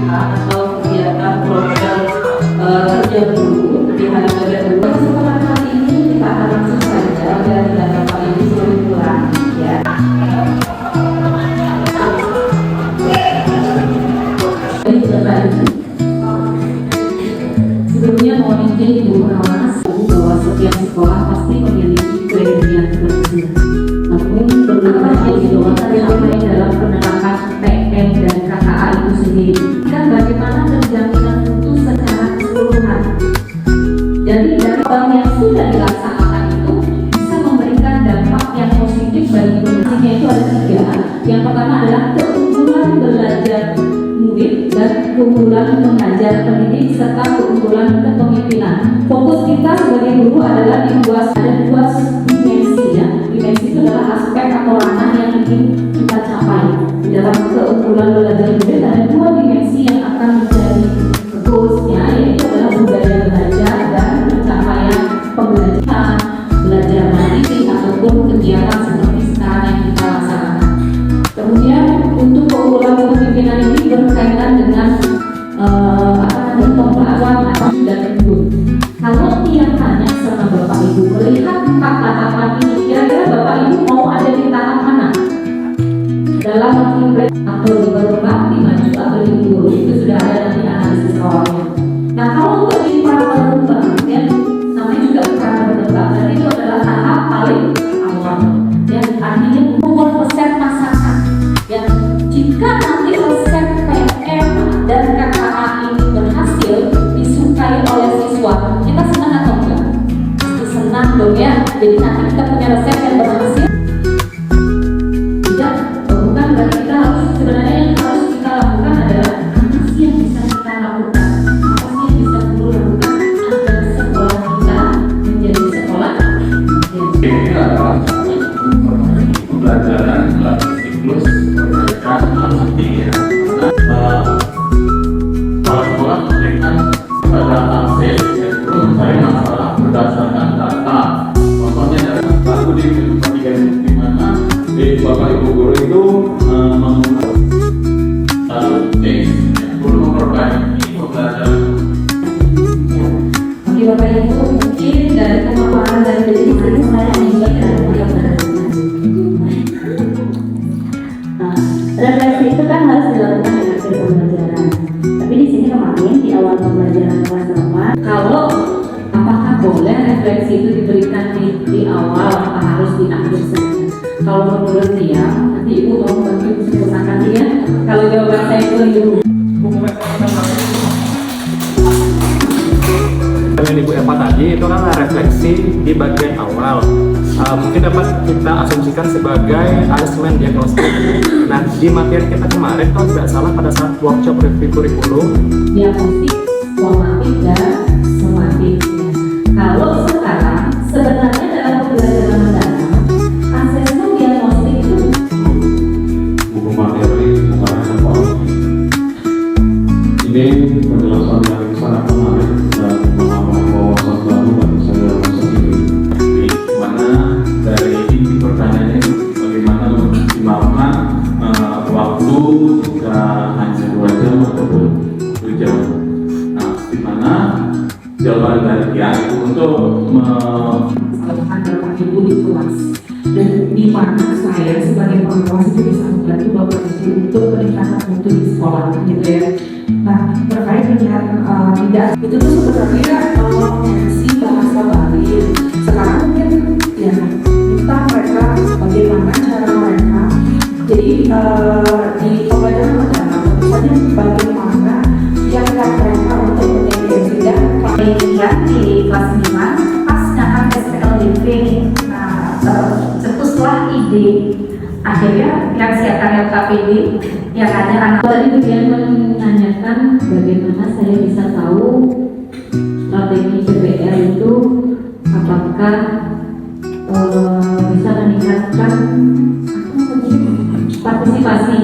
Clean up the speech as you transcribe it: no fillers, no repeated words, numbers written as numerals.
atau kegiatan program kerja guru di hari kerja guru. Kesempatan kali ini kita akan langsung saja dari Bapak Ibu seluruh pulang ya. Sebelumnya mohon izin Ibu Pengawas bahwa setiap sekolah pasti memiliki kriteria tertentu. Namun perlu perhatian bahwa terutama dalam penerapan PM dan KKA itu sendiri dan bagaimana penjaminan mutu secara keseluruhan. Jadi dari bank yang sudah dilaksanakan itu bisa memberikan dampak yang positif bagi pembelajarnya. Itu ada tiga. Yang pertama adalah keunggulan belajar murid dan keunggulan mengajar pendidik serta keunggulan kepemimpinan. Fokus kita sebagai guru adalah ada dua dimensi ya. Dimensi itu adalah aspek atau ranah yang ingin kita capai. Dalam keunggulan belajar murid ada dua dimensi yang akan menjadi goalsnya, yaitu adalah budaya belajar dan pencapaian pembelajaran, belajar mandiri ataupun kegiatan seperti sekarang yang kita laksanakan. Kemudian untuk keunggulan kepemimpinan ini berkaitan dengan pengetahuan dan ibu. Kalau dia tanya sama Bapak Ibu melihat 4 tahapan ini, kira-kira Bapak Ibu mau ada di tahap mana? Dalam mengimplementasi atau berkembang di maju atau di guru itu sudah ada nanti analisis awalnya. Nah kalau untuk di pra berkembang, ya namanya juga pra berkembang, dan itu adalah tahap paling awal. Yang artinya membuat resep masakan. Yang jika nanti resep PM dan KKA ini berhasil disukai oleh siswa, kita senang atau enggak? Pasti senang dong ya. Jadi nanti kita punya resep yang berhasil. Tidak, bukan berarti kita harus, sebenarnya yang harus kita lakukan adalah apa sih yang bisa kita lakukan, apa sih yang bisa guru lakukan agar sekolah kita menjadi sekolah yang ini adalah pembelajaran melalui siklus pendidikan nanti ya. Sekolah memberikan pada akses yaitu mencari masalah berdasarkan data. Contohnya dari lagu di di mana Bapak Ibu guru itu mengumpulkan satu teks untuk memperbaiki pembelajaran. Oke Bapak Ibu, mungkin dari pemaparan dari diri saya juga refleksi itu kan harus dilakukan di akhir pembelajaran. Tapi di sini kemarin di awal pembelajaran kelas 8, kalau apakah boleh refleksi itu diberikan di awal atau harus di akhir saja? Kalau menurut dia, nanti Ibu mau bantu usahakan dia. Kalau jawaban saya itu Ibu. Yang Ibu Eva tadi itu kan refleksi di bagian awal. Mungkin dapat kita asumsikan sebagai asesmen diagnostik. Nah, di materi kita kemarin kalau tidak salah pada saat workshop review kurikulum, Diagnostik, formatif dan sumatif. Kalau sekarang sebenarnya dalam pembelajaran mendalam, asesmen diagnostik itu Buku materi bukan evaluasi. Ini penjelasan yang sangat menarik dan menambah wawasan baru bagi saya sendiri. Di mana dari inti pertanyaannya bagaimana memaksimalkan waktu jika hanya 2 jam ataupun 7 jam. Nah, di mana jawaban dari dia itu untuk kesalahan Bapak Ibu di kelas, dan di mana saya sebagai pengawas itu bisa membantu Bapak Ibu untuk peningkatan mutu di sekolah gitu ya. Nah terkait dengan tidak itu tuh sebenarnya si bahasa Bali sekarang mungkin ya kita mereka bagaimana cara mereka jadi di pembelajaran mendalam misalnya bagaimana yang mereka untuk menjadi dan Kemudian di kelas 5 pas nyata SPLDP cetuslah ide akhirnya yang siapkan LKPD yang ada anak. tadi kemudian menanyakan bagaimana saya bisa tahu strategi PBL itu apakah bisa meningkatkan partisipasi.